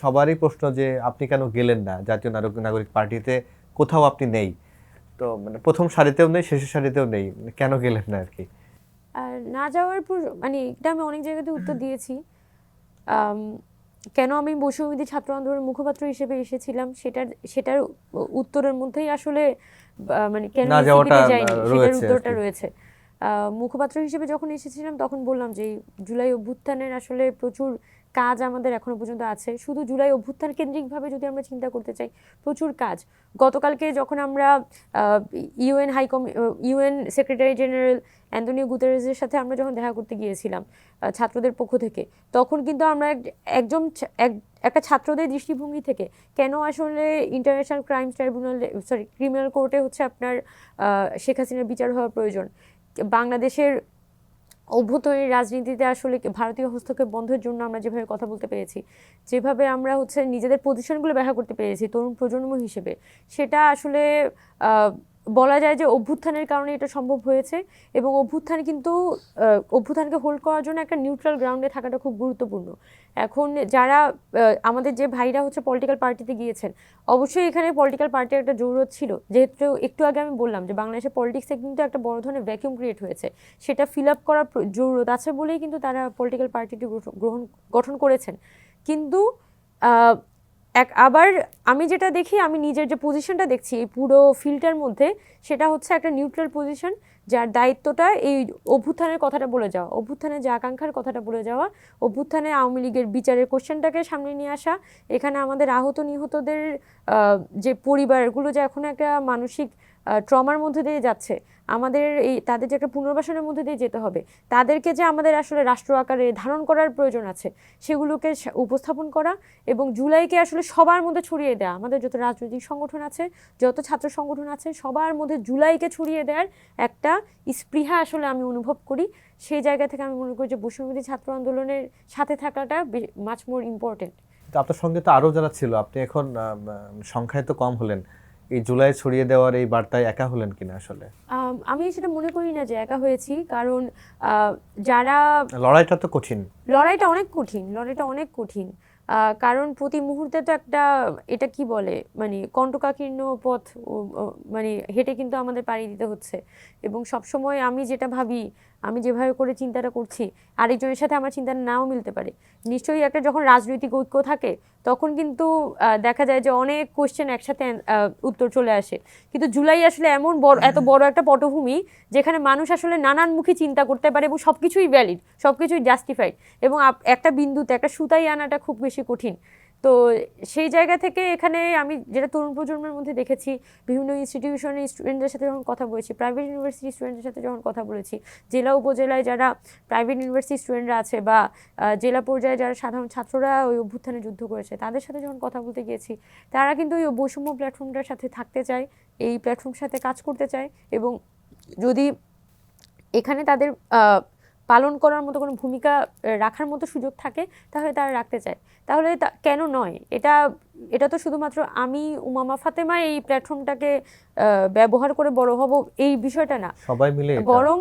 সবারই প্রশ্ন যে আপনি কেন গেলেন না জাতীয় নাগরিক পার্টিতে, কোথাও আপনি নেই। তো মানে প্রথম সারিতেও নেই, শেষের সারিতেও নেই, কেন গেলেন না আর কি? আর না যাওয়ার মানে এটা আমি অনেক জায়গাতে উত্তর দিয়েছি। আম, কেন আমি বৈষম্যবিরোধী ছাত্র আন্দোলনের মুখপাত্র হিসেবে এসেছিলাম সেটার উত্তরের মধ্যেই আসলে মানে কেন না যাওয়াটা এনসিপিতে যাইনি সেটার রয়েছে আর উত্তরটা কি। রয়েছে। মুখপাত্র হিসেবে যখন এসেছিলাম তখন বললাম যে জুলাই অভ্যুত্থানের আসলে প্রচুর কাজ আমাদের এখনো পর্যন্ত আছে। শুধু জুলাই অভ্যুত্থান কেন্দ্রিকভাবে যদি আমরা চিন্তা করতে চাই, প্রচুর কাজ। গতকালকে যখন আমরা ইউএন সেক্রেটারি জেনারেল অ্যান্তোনিও গুতেরেসের সাথে আমরা যখন দেখা করতে গিয়েছিলাম ছাত্রদের পক্ষ থেকে, তখন কিন্তু আমরা একটা ছাত্রদের দৃষ্টিভঙ্গি থেকে কেন আসলে ইন্টারন্যাশনাল ক্রাইম ট্রাইব্যুনাল ক্রিমিনাল কোর্টে হচ্ছে আপনার শেখ হাসিনার বিচার হওয়া প্রয়োজন, বাংলাদেশের অভ্যন্তরীণ রাজনীতিতে আসলে ভারতীয় হস্তক্ষেপ বন্ধের জন্য আমরা যেভাবে কথা বলতে পেরেছি, যেভাবে আমরা হচ্ছে নিজেদের পজিশনগুলো ব্যাখ্যা করতে পেরেছি তরুণ প্রজন্ম হিসেবে, সেটা আসলে বলা যায় যে অভ্যুত্থানের কারণে এটা সম্ভব হয়েছে। এবং অভ্যুত্থানকে হোল্ড করার জন্য একটা নিউট্রাল গ্রাউন্ডে থাকাটা খুব গুরুত্বপূর্ণ। এখন যারা আমাদের যে ভাইরা হচ্ছে পলিটিক্যাল পার্টিতে গিয়েছেন, অবশ্যই এখানে পলিটিক্যাল পার্টির একটা জরুরত ছিল, যেহেতু একটু আগে আমি বললাম যে বাংলাদেশের পলিটিক্সে কিন্তু একটা বড় ধরনের ভ্যাকিউম ক্রিয়েট হয়েছে, সেটা ফিল আপ করার জরুরত আছে বলেই কিন্তু তারা পলিটিক্যাল পার্টিটি গঠন করেছেন। কিন্তু আবার আমি যেটা দেখি, আমি নিজের যে পজিশনটা দেখছি এই পুরো ফিল্ডটার মধ্যে, সেটা হচ্ছে একটা নিউট্রাল পজিশন, যার দায়িত্বটা এই অভ্যুত্থানের কথাটা বলে যাওয়া, অভ্যুত্থানের যে আকাঙ্ক্ষার কথাটা বলে যাওয়া, অভ্যুত্থানে আওয়ামী লীগের বিচারের কোশ্চেনটাকে সামনে নিয়ে আসা, এখানে আমাদের আহত নিহতদের যে পরিবারগুলো যে এখন একটা মানসিক ট্রমার মধ্যে দিয়ে যাচ্ছে, আমাদের তাদের যে একটা পুনর্বাসনের মধ্যে দিয়ে যেতে হবে, তাদেরকে যে আমাদের আসলে রাষ্ট্র আকারে ধারণ করার প্রয়োজন আছে, সেগুলোকে উপস্থাপন করা এবং জুলাইকে আসলে সবার মধ্যে ছড়িয়ে দেওয়া। আমাদের যত রাজনৈতিক সংগঠন আছে, যত ছাত্র সংগঠন আছে, সবার মধ্যে জুলাইকে ছড়িয়ে দেওয়ার একটা স্পৃহা আসলে আমি অনুভব করি। সেই জায়গা থেকে আমি মনে করি যে বৈষম্যবিরোধী ছাত্র আন্দোলনের সাথে থাকাটা মাচ মোর ইম্পর্টেন্ট। তো আপনার সঙ্গে তো আরো যারা ছিল, আপনি এখন সংখ্যায় তো কম হলেন, এই জুলাই ছড়িয়ে দেওয়ার এই বার্তায় একা হলেন কিনা আসলে? আমি সেটা মনে করি না যে একা হয়েছি, কারণ যারা লড়াইটা তো কঠিন। লড়াইটা অনেক কঠিন। কারণ প্রতি মুহূর্তে তো এটা কি বলে, মানে কণ্টকাকীর্ণ পথ মানে হেঁটে কিন্তু আমাদের পাড়ি দিতে হচ্ছে। এবং সবসময় আমি যেটা ভাবি, আমি যেভাবে করে চিন্তাটা করছি, আরেকজনের সাথে আমার চিন্তা নাও মিলতে পারে। নিশ্চয়ই একটা যখন রাজনৈতিক ঐক্য থাকে, তখন কিন্তু দেখা যায় যে অনেক কোশ্চেন একসাথে উত্তর চলে আসে। কিন্তু জুলাই আসলে এত বড় একটা পটভূমি, যেখানে মানুষ আসলে নানানমুখী চিন্তা করতে পারে এবং সবকিছুই ভ্যালিড, সবকিছুই জাস্টিফাইড, এবং একটা বিন্দুতে একটা সুতাই আনাটা খুব বেশি কঠিন। তো সেই জায়গা থেকে এখানে আমি যেটা তরুণ প্রজন্মের মধ্যে দেখেছি, বিভিন্ন ইনস্টিটিউশনের স্টুডেন্টদের সাথে যখন কথা বলেছি, প্রাইভেট ইউনিভার্সিটি স্টুডেন্টদের সাথে যখন কথা বলেছি, জেলা উপজেলায় যারা প্রাইভেট ইউনিভার্সিটি স্টুডেন্টরা আছে, বা জেলা পর্যায়ে যারা সাধারণ ছাত্ররা ওই অভ্যুত্থানে যুদ্ধ করেছে, তাদের সাথে যখন কথা বলতে গিয়েছি, তারা কিন্তু ওই বৈষম্য প্ল্যাটফর্মটার সাথে থাকতে চায়, এই প্ল্যাটফর্মের সাথে কাজ করতে চায়। এবং যদি এখানে তাদের পালন করার মতো কোনো ভূমিকা রাখার মতো সুযোগ থাকে, তাহলে তারা রাখতে চায়। তাহলে কেন নয়? এটা তো শুধুমাত্র আমি উমামা ফাতেমা এই প্ল্যাটফর্মটাকে ব্যবহার করে বড় হব এই বিষয়টা না, সবাই মিলে বরং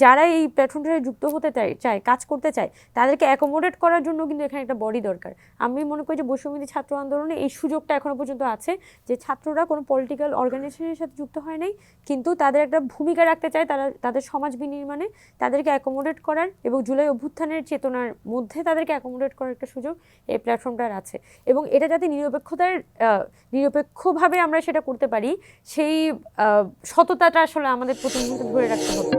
যারা এই প্ল্যাটফর্মটায় যুক্ত হতে চায়, কাজ করতে চায়, তাদেরকে অ্যাকোমোডেট করার জন্য কিন্তু এখানে একটা বডি দরকার। আমি মনে করি যে বৈষম্যবিরোধী ছাত্র আন্দোলনে এই সুযোগটা এখনো পর্যন্ত আছে, যে ছাত্ররা কোনো পলিটিক্যাল অর্গানাইজেশনের সাথে যুক্ত হয় নাই, কিন্তু তাদের একটা ভূমিকা রাখতে চায়, তাদের সমাজ বিনির্মাণে তাদেরকে অ্যাকোমোডেট করার এবং জুলাই অভ্যুত্থানের চেতনার মধ্যে তাদেরকে অ্যাকোমোডেট করার একটা সুযোগ এই প্ল্যাটফর্মটার আছে। এবং এটা যাতে নিরপেক্ষভাবে আমরা সেটা করতে পারি, সেই সততাটা আসলে আমাদের প্রতি মুহূর্তে ধরে রাখতে হবে।